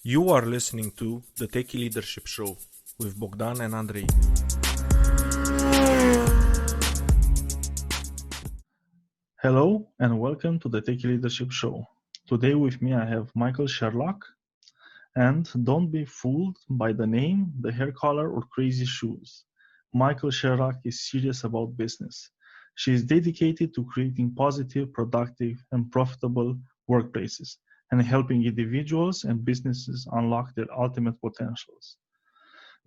You are listening to the Techie Leadership Show with Bogdan and Andrei. Hello and welcome to the Techie Leadership Show. Today with me I have Michael Sherlock, and don't be fooled by the name, the hair color or crazy shoes. Michael Sherlock is serious about business. She is dedicated to creating positive, productive and profitable workplaces and helping individuals and businesses unlock their ultimate potentials.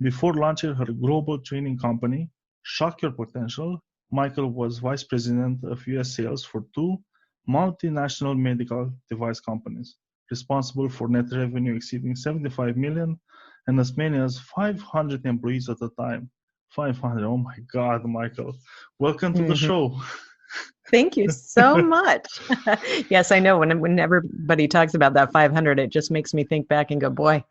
Before launching her global training company, Shock Your Potential, Michael was vice president of US sales for two multinational medical device companies, responsible for net revenue exceeding 75 million and as many as 500 employees at a time. 500, oh my God, Michael. Welcome to the show. Thank you so much. Yes, I know when everybody talks about that 500, it just makes me think back and go, boy,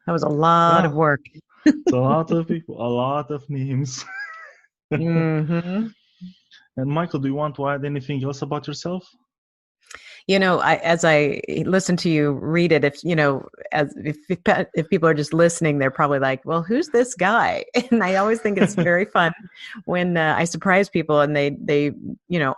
that was a lot of work. It's a lot of people, a lot of names. Mm-hmm. And Michael, do you want to add anything else about yourself? You know, as I listen to you read it, if people are just listening, they're probably like, well, who's this guy? And I always think it's very fun when I surprise people and they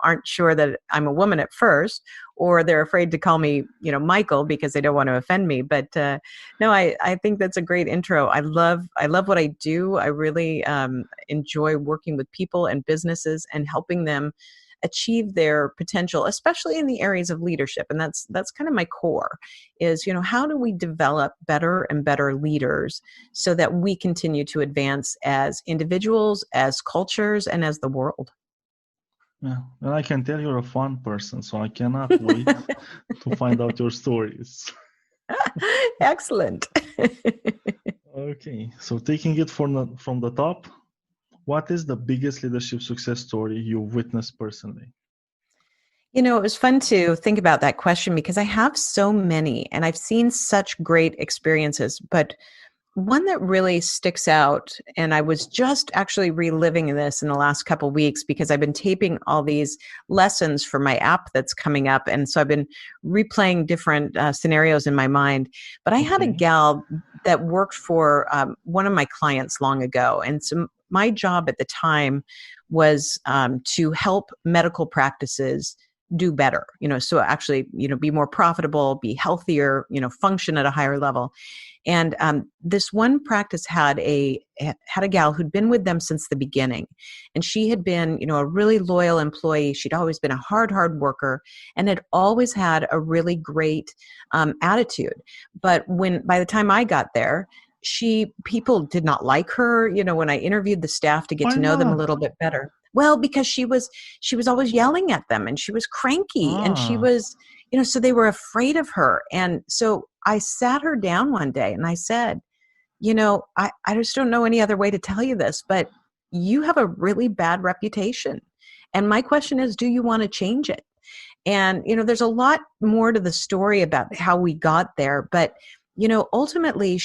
aren't sure that I'm a woman at first, or they're afraid to call me, Michael, because they don't want to offend me. But no, I think that's a great intro. I love what I do. I really enjoy working with people and businesses and helping them achieve their potential, especially in the areas of leadership. And that's kind of my core is, how do we develop better and better leaders so that we continue to advance as individuals, as cultures, and as the world? Yeah, and I can tell you're a fun person, so I cannot wait to find out your stories. Excellent. Okay, so taking it from the top, what is the biggest leadership success story you've witnessed personally? It was fun to think about that question because I have so many and I've seen such great experiences, but one that really sticks out, and I was just actually reliving this in the last couple of weeks because I've been taping all these lessons for my app that's coming up. And so I've been replaying different scenarios in my mind. But I had a gal that worked for one of my clients long ago. And so my job at the time was to help medical practices do better, so actually, be more profitable, be healthier, function at a higher level. And this one practice had a gal who'd been with them since the beginning. And she had been, a really loyal employee. She'd always been a hard worker and had always had a really great attitude. But by the time I got there, people did not like her, when I interviewed the staff to get to know them a little bit better. Well, because she was always yelling at them and she was cranky and she was, so they were afraid of her. And so I sat her down one day and I said, I just don't know any other way to tell you this, but you have a really bad reputation. And my question is, do you want to change it? And, there's a lot more to the story about how we got there, but ultimately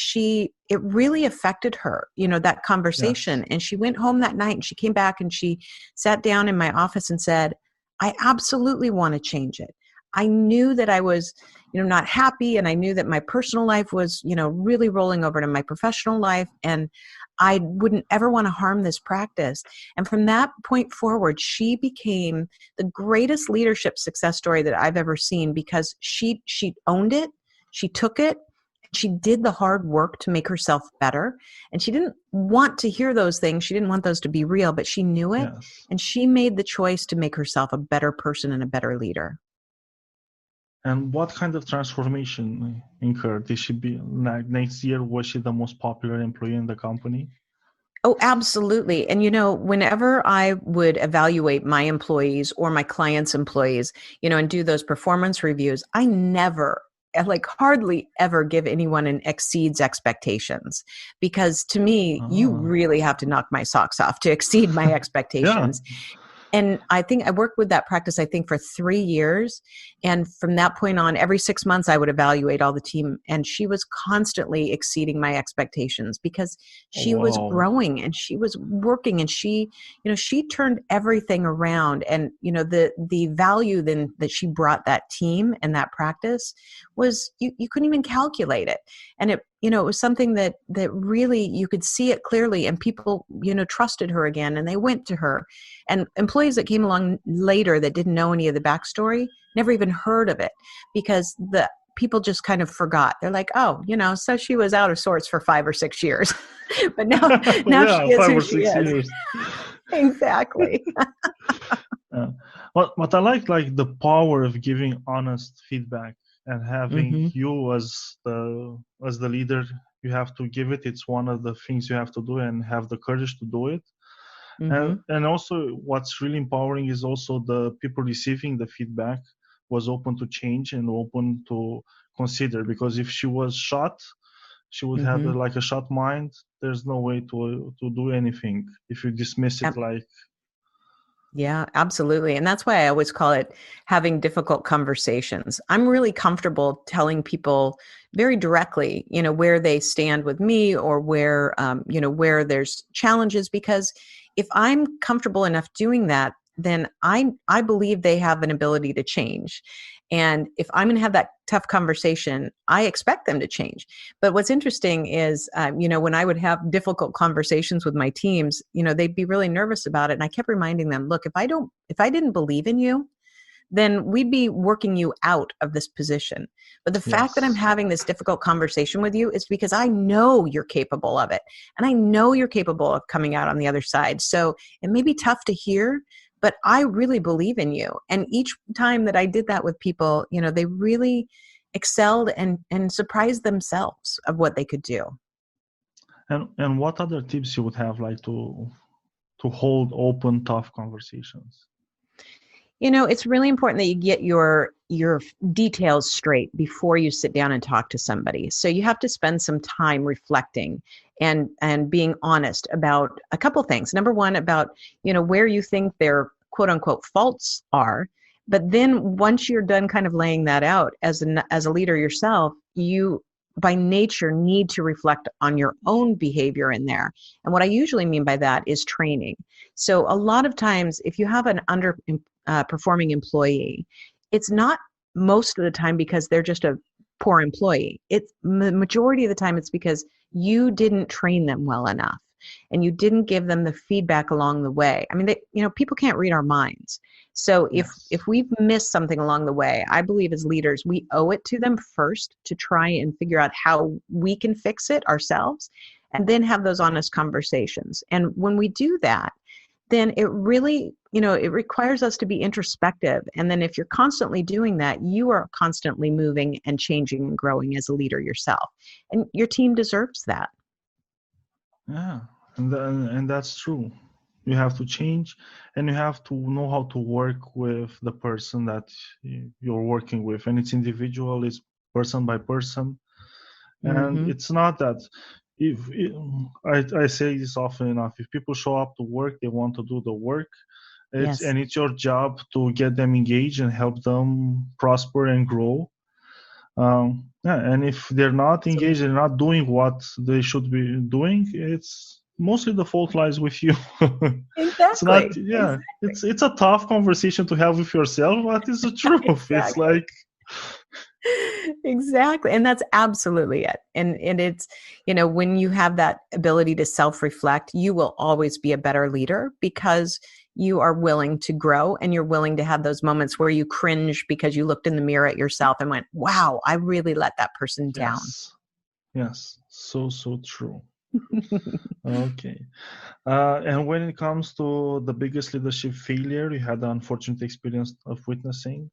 it really affected her, that conversation. Yes. And she went home that night and she came back and she sat down in my office and said, I absolutely want to change it. I knew that I was, not happy. And I knew that my personal life was, really rolling over to my professional life. And I wouldn't ever want to harm this practice. And from that point forward, she became the greatest leadership success story that I've ever seen because she owned it. She took it. She did the hard work to make herself better. And she didn't want to hear those things. She didn't want those to be real, but she knew it. Yes. And she made the choice to make herself a better person and a better leader. And what kind of transformation in her? Did she be like next year? Was she the most popular employee in the company? Oh, absolutely. And, whenever I would evaluate my employees or my clients' employees, and do those performance reviews, I never hardly ever give anyone an exceeds expectations, because to me, you really have to knock my socks off to exceed my expectations. Yeah. And I think I worked with that practice, for 3 years. And from that point on, every 6 months, I would evaluate all the team. And she was constantly exceeding my expectations because she was growing and she was working and she turned everything around. And, the value then that she brought that team and that practice was, you couldn't even calculate it. And it, it was something that really you could see it clearly, and people, trusted her again, and they went to her. And employees that came along later that didn't know any of the backstory never even heard of it, because the people just kind of forgot. They're like, oh, so she was out of sorts for 5 or 6 years, but now Yeah, she is five who or she six is. years. Exactly. Yeah. But I like the power of giving honest feedback and having Mm-hmm. you as the leader. You have to give it. It's one of the things you have to do and have the courage to do it. Mm-hmm. And also, what's really empowering is also the people receiving the feedback was open to change and open to consider. Because if she was shot, she would have Mm-hmm. like a shot mind. There's no way to do anything if you dismiss it like. Yeah, absolutely. And that's why I always call it having difficult conversations. I'm really comfortable telling people very directly, where they stand with me, or where, where there's challenges, because if I'm comfortable enough doing that, then I believe they have an ability to change. And if I'm going to have that tough conversation, I expect them to change. But what's interesting is, when I would have difficult conversations with my teams, they'd be really nervous about it. And I kept reminding them, look, if I didn't believe in you, then we'd be working you out of this position. But the fact that I'm Yes. having this difficult conversation with you is because I know you're capable of it. And I know you're capable of coming out on the other side. So it may be tough to hear, but I really believe in you. And each time that I did that with people, they really excelled and surprised themselves of what they could do. And what other tips you would have, like to hold open, tough conversations? It's really important that you get your details straight before you sit down and talk to somebody. So you have to spend some time reflecting and being honest about a couple things. Number one, about, where you think their quote unquote faults are. But then once you're done kind of laying that out as a leader yourself, you by nature need to reflect on your own behavior in there. And what I usually mean by that is training. So a lot of times, if you have an performing employee, it's not most of the time because they're just a poor employee. It's the majority of the time it's because you didn't train them well enough, and you didn't give them the feedback along the way. I mean, people can't read our minds. So Yes. if we've missed something along the way, I believe as leaders, we owe it to them first to try and figure out how we can fix it ourselves, and then have those honest conversations. And when we do that, then it really, it requires us to be introspective. And then if you're constantly doing that, you are constantly moving and changing and growing as a leader yourself. And your team deserves that. Yeah, and that's true. You have to change, and you have to know how to work with the person that you're working with, and it's individual, it's person by person, and Mm-hmm. it's not that if I say this often enough. If people show up to work, they want to do the work. Yes. It's your job to get them engaged and help them prosper and grow. Yeah, and if they're not engaged, they're not doing what they should be doing, it's mostly the fault lies with you. It's not, Exactly. yeah, it's a tough conversation to have with yourself, but it's the truth. It's Exactly. like, Exactly. And that's absolutely it. And it's, when you have that ability to self-reflect, you will always be a better leader because you are willing to grow, and you're willing to have those moments where you cringe because you looked in the mirror at yourself and went, wow, I really let that person down. yes, so true. Okay. And when it comes to the biggest leadership failure you had the unfortunate experience of witnessing?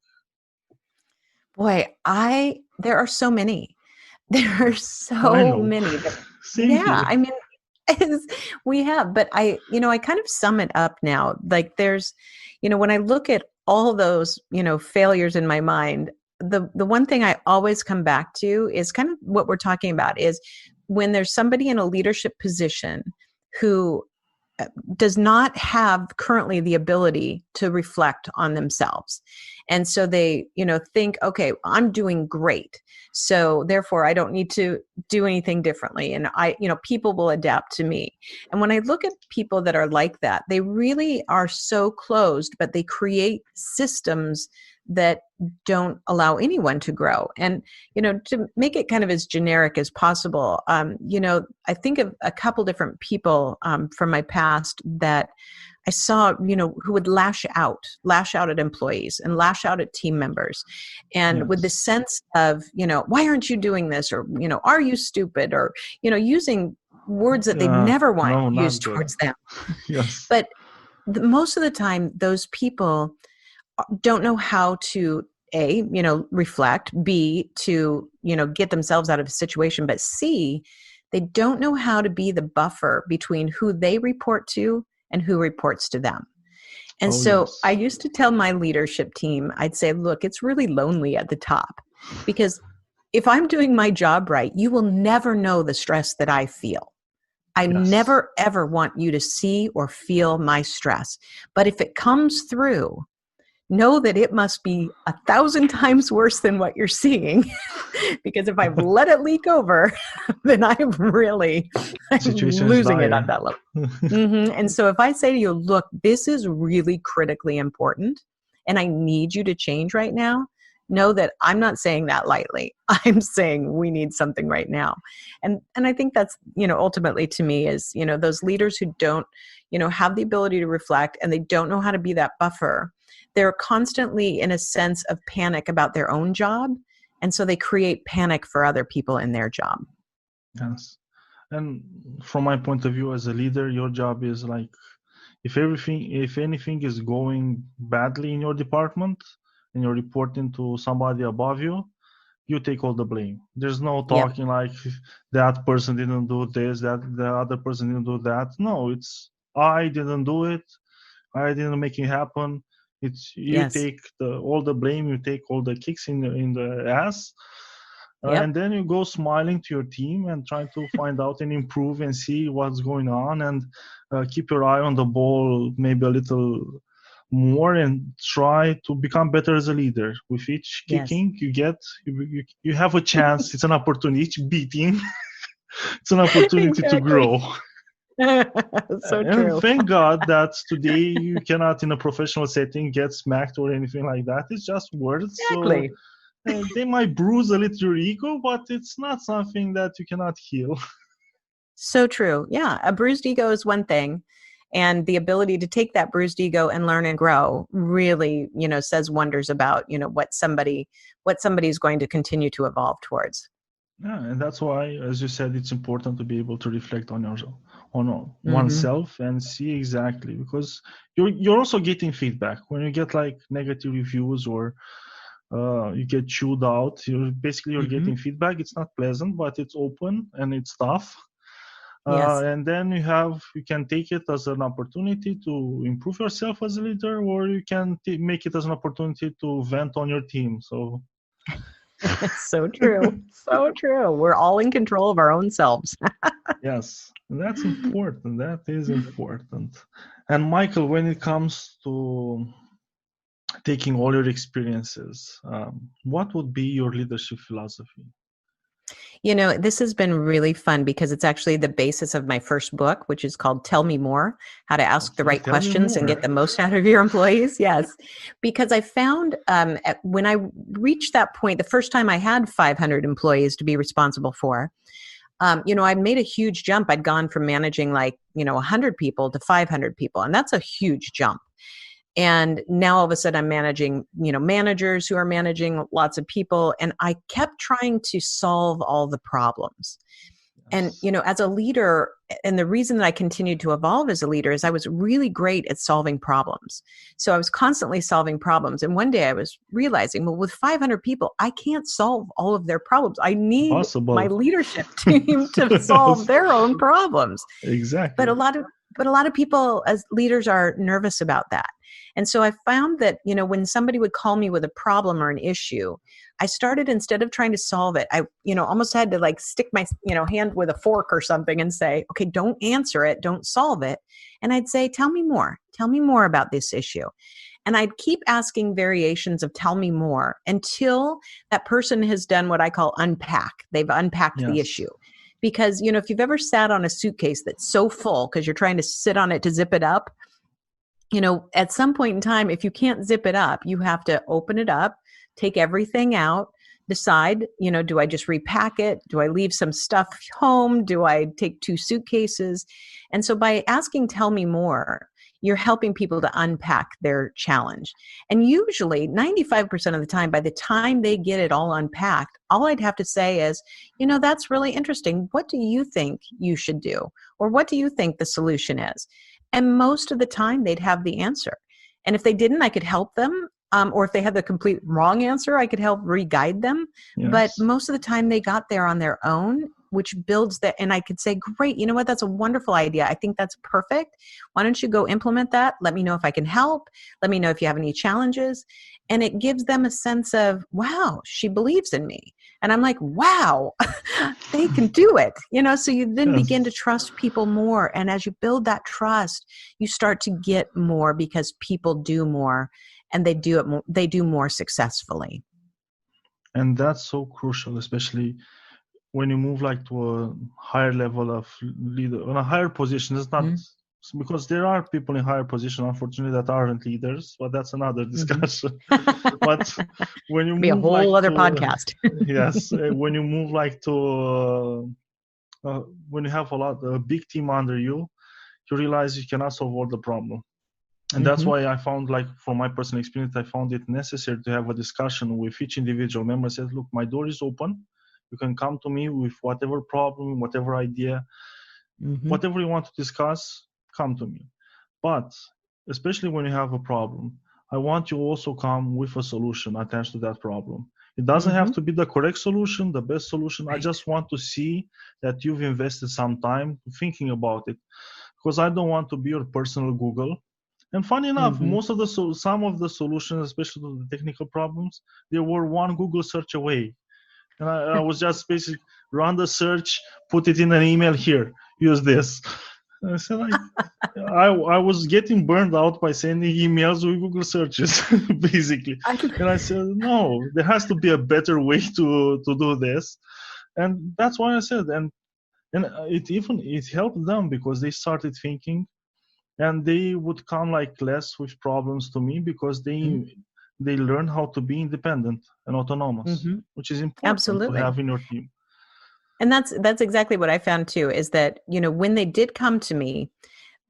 Boy, there are so many. There are I so know. many that, Same yeah, here. I mean, we have, but I kind of sum it up now. Like there's, when I look at all those, failures in my mind, the one thing I always come back to is kind of what we're talking about is when there's somebody in a leadership position who does not have currently the ability to reflect on themselves. And so they, think, okay, I'm doing great. So therefore I don't need to do anything differently. And people will adapt to me. And when I look at people that are like that, they really are so closed, but they create systems that don't allow anyone to grow. And, to make it kind of as generic as possible, I think of a couple different people from my past that I saw, who would lash out at employees and lash out at team members. And with the Yes. sense of, why aren't you doing this? Or, are you stupid? Or, using words that they never want No, not used good. towards them. Yes. But most of the time, those people don't know how to A, reflect, B, to, get themselves out of a situation, but C, they don't know how to be the buffer between who they report to and who reports to them. And Oh, so yes. I used to tell my leadership team, I'd say, look, it's really lonely at the top, because if I'm doing my job right, you will never know the stress that I feel. I Yes. never, ever want you to see or feel my stress. But if it comes through, know that it must be 1,000 times worse than what you're seeing. Because if I've let it leak over, then I'm Situation is losing it dire. at that level. And so if I say to you, look, this is really critically important and I need you to change right now, know that I'm not saying that lightly. I'm saying we need something right now. And I think that's, ultimately to me is, those leaders who don't, have the ability to reflect and they don't know how to be that buffer. They're constantly in a sense of panic about their own job. And so they create panic for other people in their job. Yes. And from my point of view as a leader, your job is like, if anything is going badly in your department and you're reporting to somebody above you, you take all the blame. There's no Yep. talking like that person didn't do this, that the other person didn't do that. No, it's I didn't do it. I didn't make it happen. It's you Yes. take all the blame. You take all the kicks in the ass, Yep. and then you go smiling to your team and try to find out and improve and see what's going on and keep your eye on the ball maybe a little more and try to become better as a leader. With each Yes. kicking you have a chance. It's an opportunity. Each beating, it's an opportunity to grow. So And true. thank God that today you cannot in a professional setting get smacked or anything like that. It's just words. Exactly. So they might bruise a little your ego, but it's not something that you cannot heal. So true. Yeah. A bruised ego is one thing. And the ability to take that bruised ego and learn and grow really, says wonders about, what somebody's going to continue to evolve towards. Yeah, and that's why, as you said, it's important to be able to reflect on Mm-hmm. oneself and see exactly, because you're also getting feedback when you get like negative reviews or you get chewed out. You're Mm-hmm. getting feedback. It's not pleasant, but it's open and it's tough. Yes. And then you can take it as an opportunity to improve yourself as a leader, or you can make it as an opportunity to vent on your team. So So true. So true. We're all in control of our own selves. yes, that's important. That is important. And Michael, when it comes to taking all your experiences, what would be your leadership philosophy? This has been really fun because it's actually the basis of my first book, which is called Tell Me More, How to Ask the Okay, Right tell me Questions and more. Get the Most Out of Your Employees. Yes. Because I found when I reached that point, the first time I had 500 employees to be responsible for, I made a huge jump. I'd gone from managing 100 people to 500 people. And that's a huge jump. And now all of a sudden I'm managing, managers who are managing lots of people. And I kept trying to solve all the problems. And, as a leader, and the reason that I continued to evolve as a leader is I was really great at solving problems. So I was constantly solving problems. And one day I was realizing, well, with 500 people, I can't solve all of their problems. I need my leadership team to solve their own problems. Exactly. But a lot of people as leaders are nervous about that. And so I found that, when somebody would call me with a problem or an issue, I started, instead of trying to solve it, I, almost had to stick my, hand with a fork or something and say, okay, don't answer it, don't solve it. And I'd say, tell me more about this issue. And I'd keep asking variations of tell me more until that person has done what I call unpack. They've unpacked the issue. Because, if you've ever sat on a suitcase that's so full because you're trying to sit on it to zip it up, at some point in time, if you can't zip it up, you have to open it up, take everything out, decide, do I just repack it? Do I leave some stuff home? Do I take 2 suitcases? And so by asking, tell me more, you're helping people to unpack their challenge. And usually 95% of the time, by the time they get it all unpacked, all I'd have to say is, that's really interesting. What do you think you should do? Or what do you think the solution is? And most of the time they'd have the answer. And if they didn't, I could help them. Or if they had the complete wrong answer, I could help re-guide them. Yes. But most of the time they got there on their own, which builds that. And I could say, great, you know what? That's a wonderful idea. I think that's perfect. Why don't you go implement that? Let me know if I can help. Let me know if you have any challenges. And it gives them a sense of, wow, she believes in me. And I'm like, wow, they can do it. So you then begin to trust people more. And as you build that trust, you start to get more because people do more. And they do it more, they do more successfully. And that's so crucial, especially when you move like to a higher level of leader, on a higher position. It's not because there are people in higher position, unfortunately, that aren't leaders, but that's another discussion. But when you be move a whole like other to, podcast. Yes, when you move like to when you have a big team under you, you realize you cannot solve all the problem. And that's why I found, like, from my personal experience, I found it necessary to have a discussion with each individual member. Says, look, my door is open. You can come to me with whatever problem, whatever idea, whatever you want to discuss, come to me. But especially when you have a problem, I want you also come with a solution attached to that problem. It doesn't have to be the correct solution, the best solution. I just want to see that you've invested some time thinking about it, because I don't want to be your personal Google. And funny enough, some of the solutions, especially the technical problems, they were one Google search away. And I was just basically run the search, put it in an email, here, use this. And I said, I was getting burned out by sending emails with Google searches, basically. And I said, no, there has to be a better way to do this. And that's why I said, and it helped them, because they started thinking. And they would come like less with problems to me, because they learn how to be independent and autonomous, which is important to have in your team. And that's exactly what I found too, is that, when they did come to me,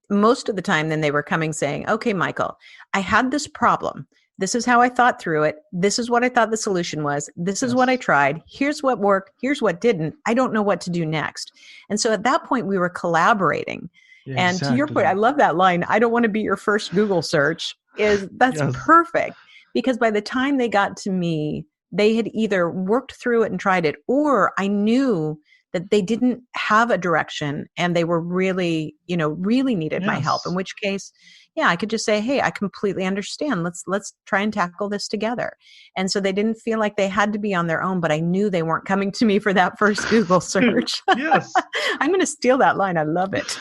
most of the time then they were coming saying, okay, Michael, I had this problem. This is how I thought through it. This is what I thought the solution was. This is what I tried. Here's what worked. Here's what didn't. I don't know what to do next. And so at that point we were collaborating. Yeah, and to your point, I love that line. I don't want to be your first Google search. That's perfect, because by the time they got to me, they had either worked through it and tried it, or I knew that they didn't have a direction and they were really, really needed my help. In which case, I could just say, hey, I completely understand. Let's try and tackle this together. And so they didn't feel like they had to be on their own, but I knew they weren't coming to me for that first Google search. Yes. I'm going to steal that line. I love it.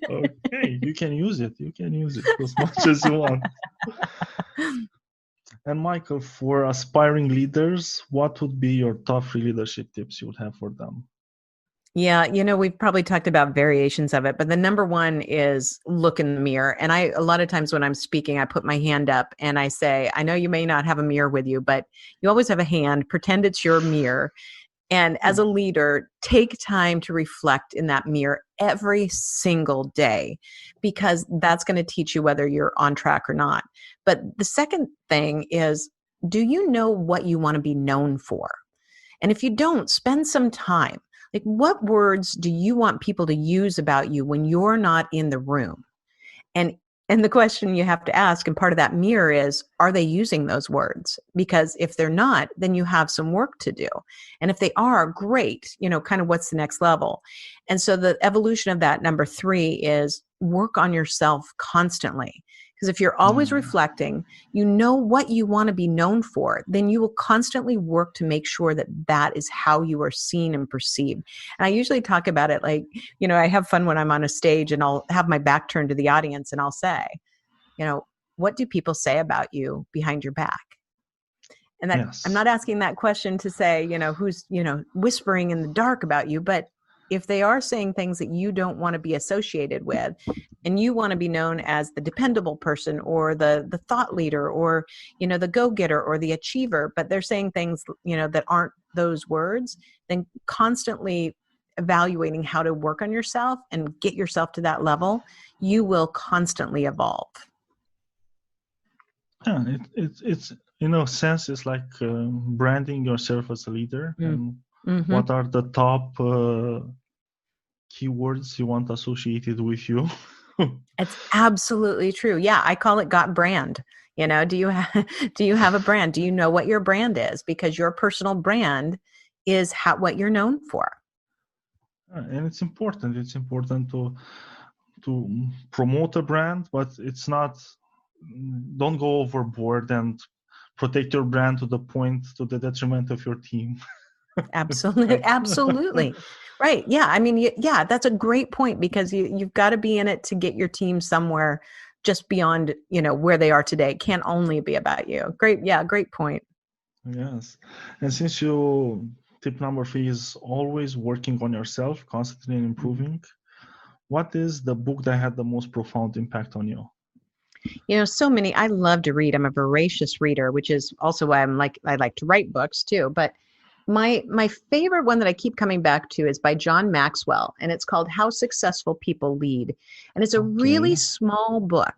Okay, you can use it. You can use it as much as you want. And Michael, for aspiring leaders, what would be your top 3 leadership tips you would have for them? Yeah, we've probably talked about variations of it, but the number one is look in the mirror. And a lot of times when I'm speaking, I put my hand up and I say, I know you may not have a mirror with you, but you always have a hand. Pretend it's your mirror. And as a leader, take time to reflect in that mirror every single day, because that's going to teach you whether you're on track or not. But the second thing is, do you know what you want to be known for? And if you don't, spend some time. Like, what words do you want people to use about you when you're not in the room? And the question you have to ask, and part of that mirror is, are they using those words? Because if they're not, then you have some work to do. And if they are, great, kind of what's the next level? And so the evolution of that, number 3, is work on yourself constantly. Because if you're always reflecting, you know what you want to be known for, then you will constantly work to make sure that that is how you are seen and perceived. And I usually talk about it like, I have fun when I'm on a stage and I'll have my back turned to the audience and I'll say, what do people say about you behind your back? And that I'm not asking that question to say, who's, whispering in the dark about you, but if they are saying things that you don't want to be associated with, and you want to be known as the dependable person or the thought leader or, the go-getter or the achiever, but they're saying things, that aren't those words, then constantly evaluating how to work on yourself and get yourself to that level, you will constantly evolve. Yeah, it's in a sense, it's like branding yourself as a leader. And what are the top keywords you want associated with you? It's absolutely true. Yeah, I call it got brand. Do you have a brand? Do you know what your brand is? Because your personal brand is what you're known for. And it's important. It's important to promote a brand, but it's not. Don't go overboard and protect your brand to the detriment of your team. Absolutely. Right. Yeah. I mean, yeah, that's a great point, because you've got to be in it to get your team somewhere just beyond, where they are today. It can't only be about you. Great. Yeah. Great point. Yes. And since tip number 3 is always working on yourself, constantly improving, what is the book that had the most profound impact on you? So many. I love to read. I'm a voracious reader, which is also why I like to write books too. But my favorite one that I keep coming back to is by John Maxwell, and it's called How Successful People Lead. And it's a really small book.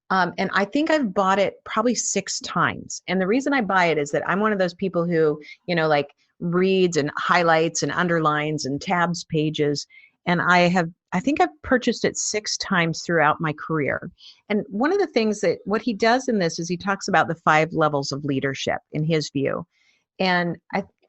And I think I've bought it probably 6 times. And the reason I buy it is that I'm one of those people who, like reads and highlights and underlines and tabs pages. And I think I've purchased it 6 times throughout my career. And one of the things what he does in this is he talks about the 5 levels of leadership in his view. And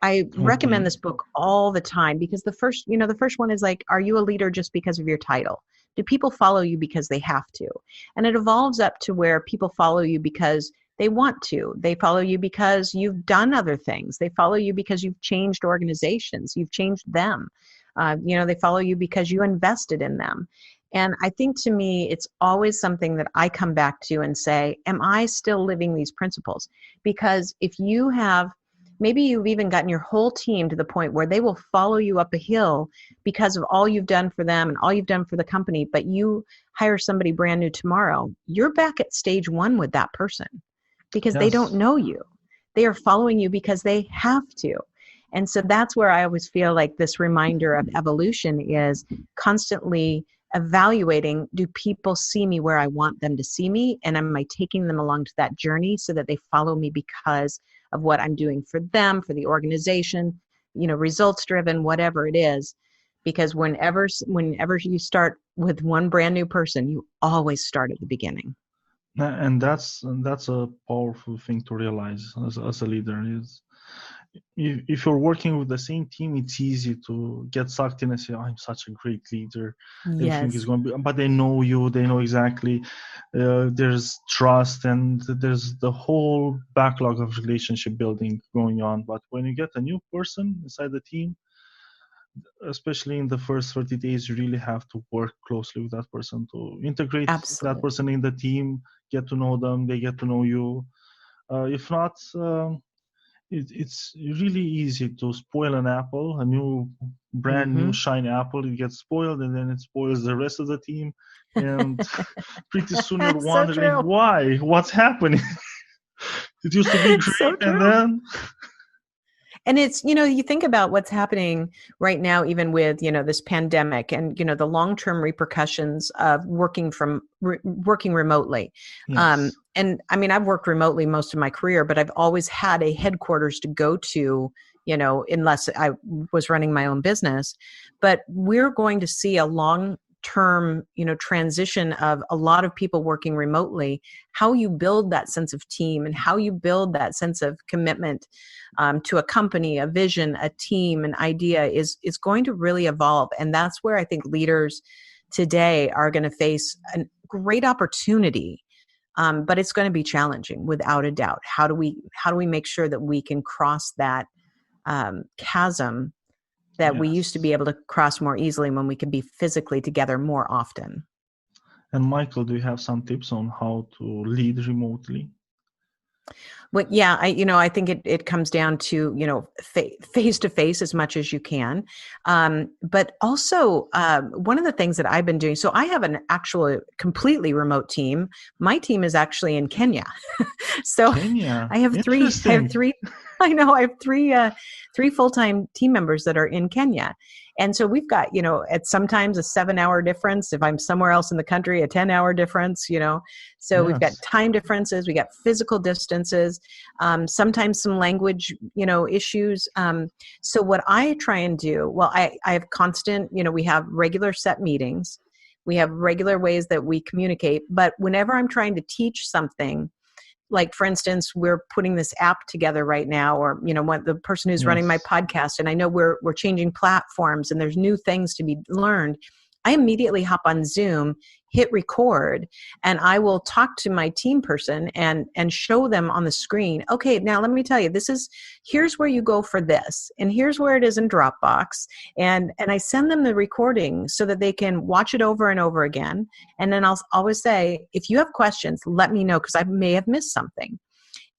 I recommend this book all the time, because the first one is like, are you a leader just because of your title? Do people follow you because they have to? And it evolves up to where people follow you because they want to. They follow you because you've done other things. They follow you because you've changed organizations. You've changed them. They follow you because you invested in them. And I think, to me, it's always something that I come back to and say, am I still living these principles? Because if you have, maybe you've even gotten your whole team to the point where they will follow you up a hill because of all you've done for them and all you've done for the company, but you hire somebody brand new tomorrow, you're back at stage 1 with that person, because they don't know you. They are following you because they have to. And so that's where I always feel like this reminder of evolution is constantly evaluating, do people see me where I want them to see me? And am I taking them along to that journey so that they follow me because of what I'm doing for them, for the organization, results driven, whatever it is? Because whenever you start with one brand new person, you always start at the beginning. And that's a powerful thing to realize as a leader. Is if you're working with the same team, it's easy to get sucked in and say, I'm such a great leader. Everything is going to be, but they know you, they know exactly. There's trust, and there's the whole backlog of relationship building going on. But when you get a new person inside the team, especially in the first 30 days, you really have to work closely with that person to integrate that person in the team, get to know them, they get to know you. If not, it's really easy to spoil an apple, a brand new shiny apple. It gets spoiled, and then it spoils the rest of the team. And pretty soon you're wondering why, what's happening. It used to be great, and then. And it's, you think about what's happening right now, even with, this pandemic and, the long-term repercussions of working remotely. Yes. And I mean, I've worked remotely most of my career, but I've always had a headquarters to go to, unless I was running my own business. But we're going to see a long-term, transition of a lot of people working remotely. How you build that sense of team and how you build that sense of commitment to a company, a vision, a team, an idea is going to really evolve. And that's where I think leaders today are going to face a great opportunity, but it's going to be challenging without a doubt. How do we make sure that we can cross that chasm that we used to be able to cross more easily when we could be physically together more often? And Michael, do you have some tips on how to lead remotely? But yeah, I think it comes down to, face to face as much as you can. But also, one of the things that I've been doing, so I have an actual completely remote team. My team is actually in Kenya. So Kenya. I have Interesting. three, I know I have three full-time team members that are in Kenya. And so we've got, at sometimes a 7-hour difference. If I'm somewhere else in the country, a 10-hour difference, so we've got Yes. time differences, we got physical distances, sometimes some language, issues. So what I try and do, well, I have constant, we have regular set meetings. We have regular ways that we communicate. But whenever I'm trying to teach something, like for instance, we're putting this app together right now, or what the person who's running my Yes. podcast, and I know we're changing platforms and there's new things to be learned. I immediately hop on Zoom, hit record, and I will talk to my team person and show them on the screen. Okay, now let me tell you, here's where you go for this, and here's where it is in Dropbox, and I send them the recording so that they can watch it over and over again. And then I'll always say, if you have questions, let me know, because I may have missed something.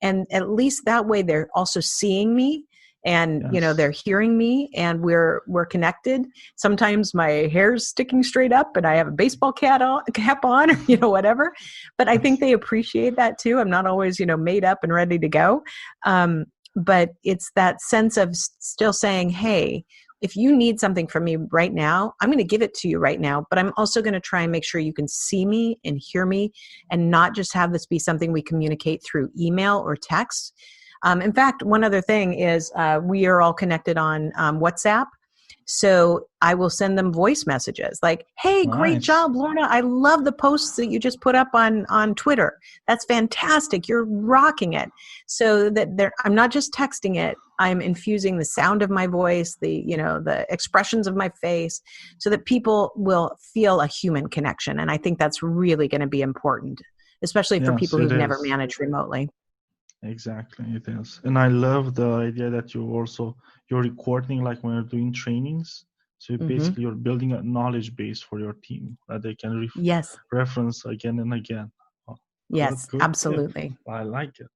And at least that way they're also seeing me, and Yes. they're hearing me, and we're connected. Sometimes my hair's sticking straight up and I have a baseball cap on, or whatever, but I think they appreciate that too. I'm not always made up and ready to go, but it's that sense of still saying, hey, if you need something from me right now, I'm going to give it to you right now, but I'm also going to try and make sure you can see me and hear me, and not just have this be something we communicate through email or text. In fact, one other thing is we are all connected on WhatsApp. So I will send them voice messages like, hey, great Nice. job, Lorna. I love the posts that you just put up on Twitter. That's fantastic. You're rocking it. So that I'm not just texting it. I'm infusing the sound of my voice, the expressions of my face, so that people will feel a human connection. And I think that's really going to be important, especially for Yes, people it who've never is. managed remotely. Exactly, it is. And I love the idea that you're recording like when you're doing trainings. So Mm-hmm. you're building a knowledge base for your team that they can Yes. reference again and again. Oh, Yes, good tip. absolutely. I like it.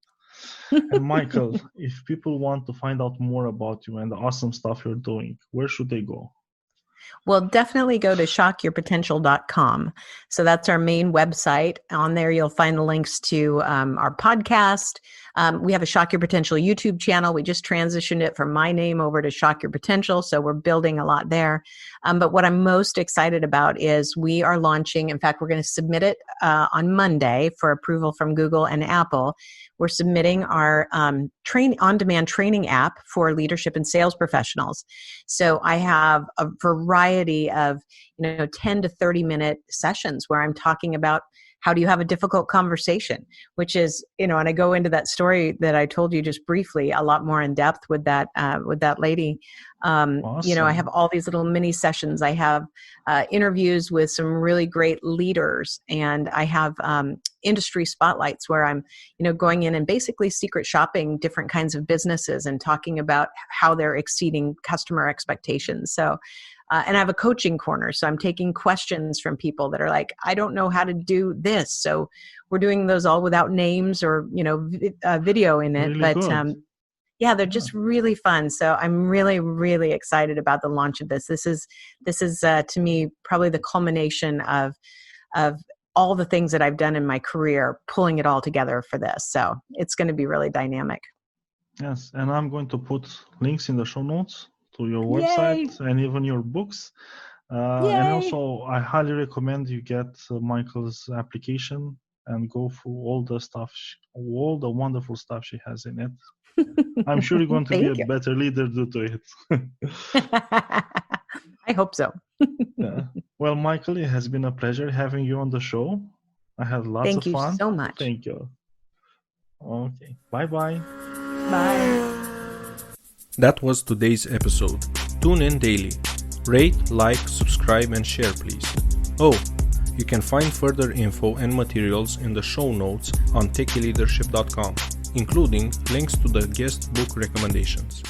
And Michael, if people want to find out more about you and the awesome stuff you're doing, where should they go? Well, definitely go to shockyourpotential.com. So that's our main website. On there, you'll find the links to our podcast. We have a Shock Your Potential YouTube channel. We just transitioned it from my name over to Shock Your Potential. So we're building a lot there. But what I'm most excited about is we are launching, in fact, we're going to submit it on Monday for approval from Google and Apple. We're submitting our on-demand training app for leadership and sales professionals. So I have a variety of 10 to 30 minute sessions where I'm talking about how do you have a difficult conversation, which is, and I go into that story that I told you just briefly a lot more in depth with that lady. Awesome. I have all these little mini sessions. I have interviews with some really great leaders, and I have industry spotlights where I'm, going in and basically secret shopping different kinds of businesses and talking about how they're exceeding customer expectations. So, and I have a coaching corner. So I'm taking questions from people that are like, I don't know how to do this. So we're doing those all without names or, video in it. Really But good. yeah, they're just really fun. So I'm really, really excited about the launch of this. This is to me, probably the culmination of all the things that I've done in my career, pulling it all together for this. So it's going to be really dynamic. Yes, and I'm going to put links in the show notes to your website Yay! and even your books. And Yay! also, I highly recommend you get Michael's application and go through all the stuff, all the wonderful stuff she has in it. I'm sure you're going to be a better leader due to it. I hope so. Yeah. Well, Michael, it has been a pleasure having you on the show. I had lots of fun. Thank you so much. Thank you. Okay. Bye-bye. Bye. That was today's episode. Tune in daily. Rate, like, subscribe, and share, please. Oh, you can find further info and materials in the show notes on techyleadership.com, including links to the guest book recommendations.